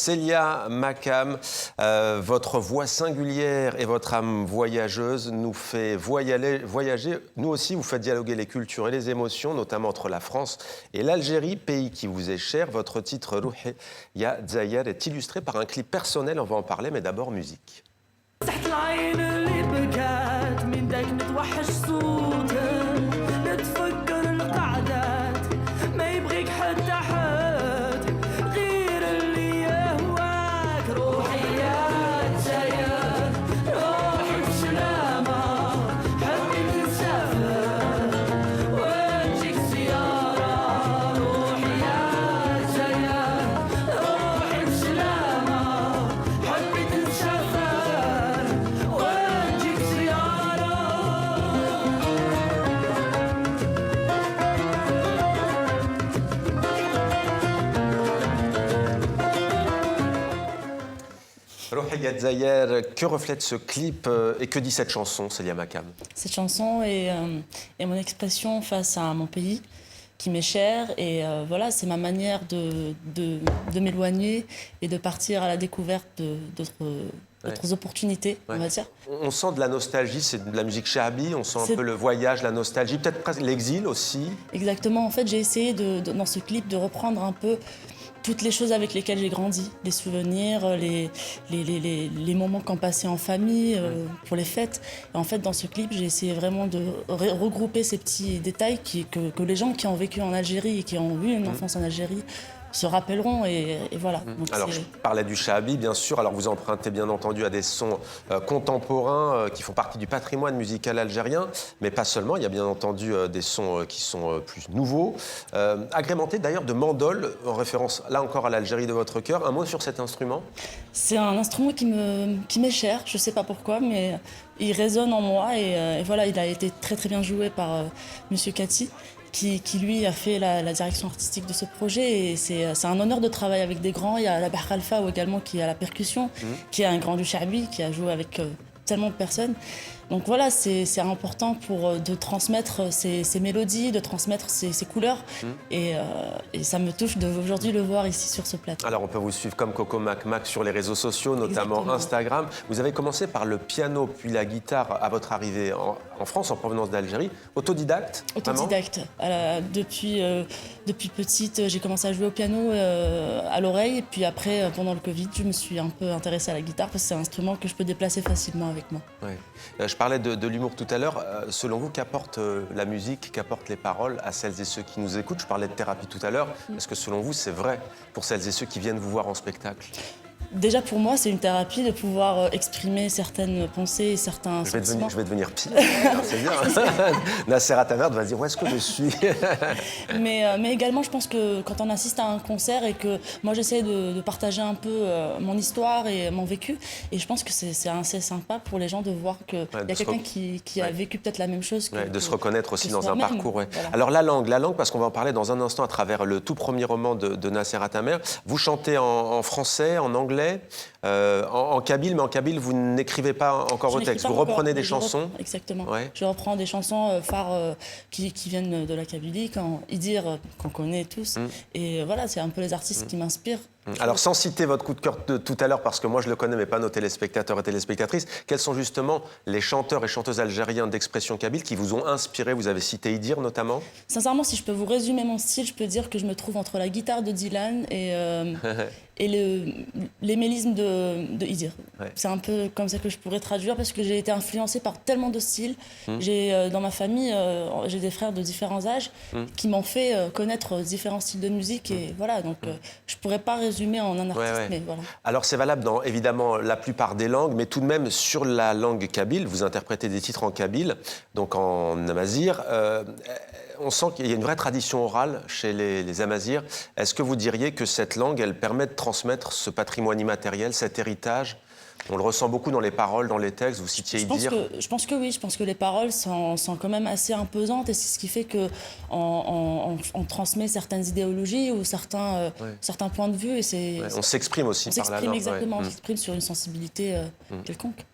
Célia Makam, votre voix singulière et votre âme voyageuse nous fait voyager. Nous aussi, vous faites dialoguer les cultures et les émotions, notamment entre la France et l'Algérie, pays qui vous est cher. Votre titre « Rouhi Ya Dzaïer » est illustré par un clip personnel, on va en parler, mais d'abord musique. Rouhi Ya Dzaïer, que reflète ce clip et que dit cette chanson, Célia Makam? Cette chanson est mon expression face à mon pays qui m'est cher et voilà, c'est ma manière de m'éloigner et de partir à la découverte d'autres opportunités, on va dire. On sent de la nostalgie, c'est de la musique shahabi, on sent un peu le voyage, la nostalgie, peut-être presque l'exil aussi. Exactement, en fait j'ai essayé dans ce clip de reprendre un peu toutes les choses avec lesquelles j'ai grandi, les souvenirs, les moments qu'on passait en famille, pour les fêtes. Et en fait, dans ce clip, j'ai essayé vraiment de regrouper ces petits détails que les gens qui ont vécu en Algérie et qui ont eu une enfance en Algérie se rappelleront et voilà. Donc alors, je parlais du shahabi, bien sûr. Alors, vous empruntez bien entendu à des sons contemporains qui font partie du patrimoine musical algérien, mais pas seulement. Il y a bien entendu des sons qui sont plus nouveaux, agrémentés d'ailleurs de mandoles, en référence là encore à l'Algérie de votre cœur. Un mot sur cet instrument? C'est un instrument qui m'est cher, je ne sais pas pourquoi, mais il résonne en moi et voilà, il a été très très bien joué par Monsieur Kati. Qui lui a fait la direction artistique de ce projet et c'est un honneur de travailler avec des grands. Il y a Labah Khalfa également qui est à la percussion, qui est un grand du shahabi, qui a joué avec tellement de personnes. Donc voilà, c'est important de transmettre ces mélodies, de transmettre ces couleurs et ça me touche d'aujourd'hui le voir ici sur ce plateau. Alors on peut vous suivre comme Coco Mac Mac sur les réseaux sociaux, notamment Exactement. Instagram. Vous avez commencé par le piano puis la guitare à votre arrivée en France, en provenance d'Algérie. Autodidacte? Autodidacte. Depuis petite, j'ai commencé à jouer au piano à l'oreille et puis après, pendant le Covid, je me suis un peu intéressée à la guitare parce que c'est un instrument que je peux déplacer facilement avec moi. Ouais. Je parlais de l'humour tout à l'heure. Selon vous, qu'apporte la musique, qu'apportent les paroles à celles et ceux qui nous écoutent? Je parlais de thérapie tout à l'heure. Est-ce que selon vous, c'est vrai pour celles et ceux qui viennent vous voir en spectacle? Déjà pour moi, c'est une thérapie de pouvoir exprimer certaines pensées et certains sentiments. Je vais devenir pire. C'est bien. Nasser Atamer va dire où est-ce que je suis. mais également, je pense que quand on assiste à un concert et que moi j'essaie de partager un peu mon histoire et mon vécu, et je pense que c'est assez sympa pour les gens de voir qu'il y a quelqu'un qui a vécu peut-être la même chose. De se reconnaître aussi dans un parcours. Voilà. Alors la langue, parce qu'on va en parler dans un instant à travers le tout premier roman de Nasser Atamer. Vous chantez en français, en anglais, en kabyle, mais en kabyle, vous n'écrivez pas encore au texte. Vous reprenez des chansons. Exactement. Ouais. Je reprends des chansons phares qui viennent de la Kabylie, Idir, qu'on connaît tous. Et voilà, c'est un peu les artistes qui m'inspirent. Alors, sans citer votre coup de cœur de tout à l'heure, parce que moi je le connais, mais pas nos téléspectateurs et téléspectatrices, quels sont justement les chanteurs et chanteuses algériens d'expression kabyle qui vous ont inspiré? Vous avez cité Idir notamment. Sincèrement, si je peux vous résumer mon style, je peux dire que je me trouve entre la guitare de Dylan et les mélismes de Idir. Ouais. C'est un peu comme ça que je pourrais traduire, parce que j'ai été influencée par tellement de styles. Dans ma famille, j'ai des frères de différents âges qui m'ont fait connaître différents styles de musique. Et voilà, donc je pourrais pas résumer en un artiste, mais voilà. Alors c'est valable dans évidemment la plupart des langues, mais tout de même sur la langue kabyle, vous interprétez des titres en kabyle, donc en amazigh. On sent qu'il y a une vraie tradition orale chez les Amazirs. Est-ce que vous diriez que cette langue, elle permet de transmettre ce patrimoine immatériel, cet héritage? On le ressent beaucoup dans les paroles, dans les textes. Vous citiez Idir. Je pense que oui. Je pense que les paroles sont quand même assez imposantes et c'est ce qui fait qu'on transmet certaines idéologies ou certains points de vue. Et on s'exprime aussi par la langue. Exactement. On s'exprime sur une sensibilité quelconque.